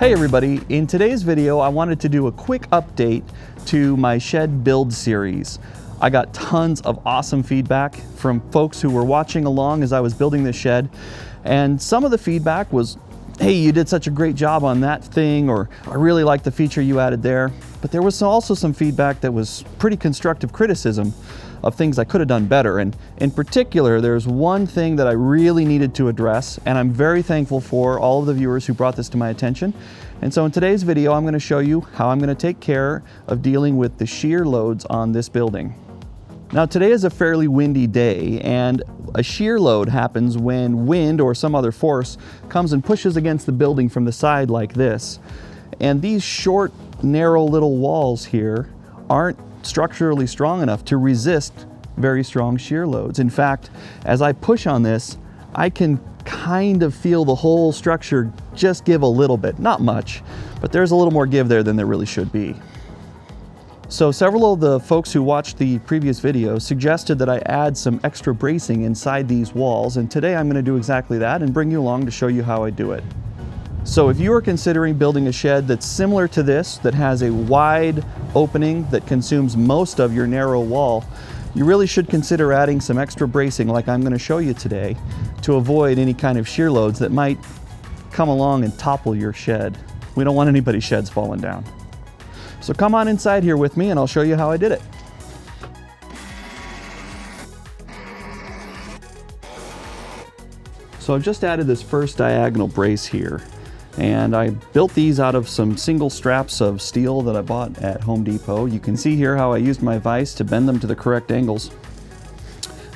Hey everybody, in today's video I wanted to do a quick update to my shed build series. I got tons of awesome feedback from folks who were watching along as I was building this shed, and some of the feedback was, hey, you did such a great job on that thing, or I really like the feature you added there. But there was also some feedback that was pretty constructive criticism of things I could have done better. And in particular, there's one thing that I really needed to address, and I'm very thankful for all of the viewers who brought this to my attention. And so in today's video, I'm going to show you how I'm going to take care of dealing with the shear loads on this building. Now today is a fairly windy day, and a shear load happens when wind or some other force comes and pushes against the building from the side like this. And these short, narrow little walls here aren't structurally strong enough to resist very strong shear loads. In fact, as I push on this, I can kind of feel the whole structure just give a little bit, not much, but there's a little more give there than there really should be. So several of the folks who watched the previous video suggested that I add some extra bracing inside these walls, and today I'm going to do exactly that and bring you along to show you how I do it. So if you are considering building a shed that's similar to this, that has a wide opening that consumes most of your narrow wall, you really should consider adding some extra bracing like I'm going to show you today to avoid any kind of shear loads that might come along and topple your shed. We don't want anybody's sheds falling down. So come on inside here with me and I'll show you how I did it. So I've just added this first diagonal brace here, and I built these out of some single straps of steel that I bought at Home Depot. You can see here how I used my vise to bend them to the correct angles.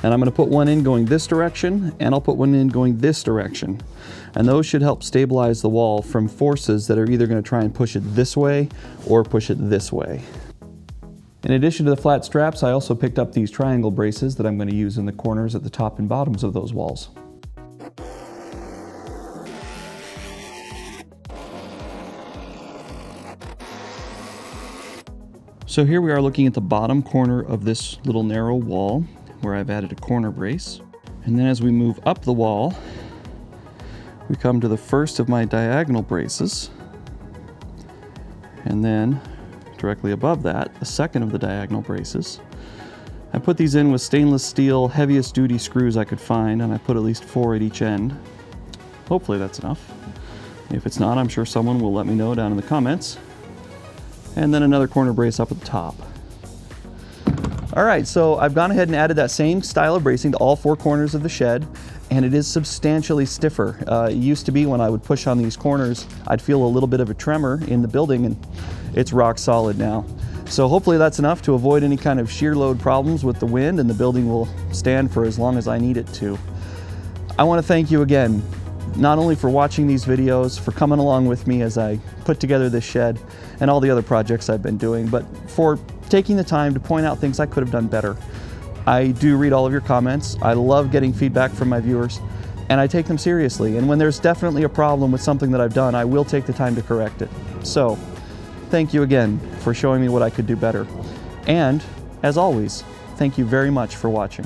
And I'm going to put one in going this direction, and I'll put one in going this direction. And those should help stabilize the wall from forces that are either going to try and push it this way or push it this way. In addition to the flat straps, I also picked up these triangle braces that I'm going to use in the corners at the top and bottoms of those walls. So here we are looking at the bottom corner of this little narrow wall where I've added a corner brace. And then as we move up the wall, we come to the first of my diagonal braces. And then directly above that, the second of the diagonal braces. I put these in with stainless steel, heaviest duty screws I could find, and I put at least 4 at each end. Hopefully that's enough. If it's not, I'm sure someone will let me know down in the comments. And then another corner brace up at the top. All right, so I've gone ahead and added that same style of bracing to all 4 corners of the shed, and it is substantially stiffer. It used to be when I would push on these corners, I'd feel a little bit of a tremor in the building, and it's rock solid now. So hopefully that's enough to avoid any kind of shear load problems with the wind, and the building will stand for as long as I need it to. I want to thank you again, not only for watching these videos, for coming along with me as I put together this shed and all the other projects I've been doing, but for taking the time to point out things I could have done better. I do read all of your comments. I love getting feedback from my viewers, and I take them seriously. And when there's definitely a problem with something that I've done, I will take the time to correct it. So thank you again for showing me what I could do better. And as always, thank you very much for watching.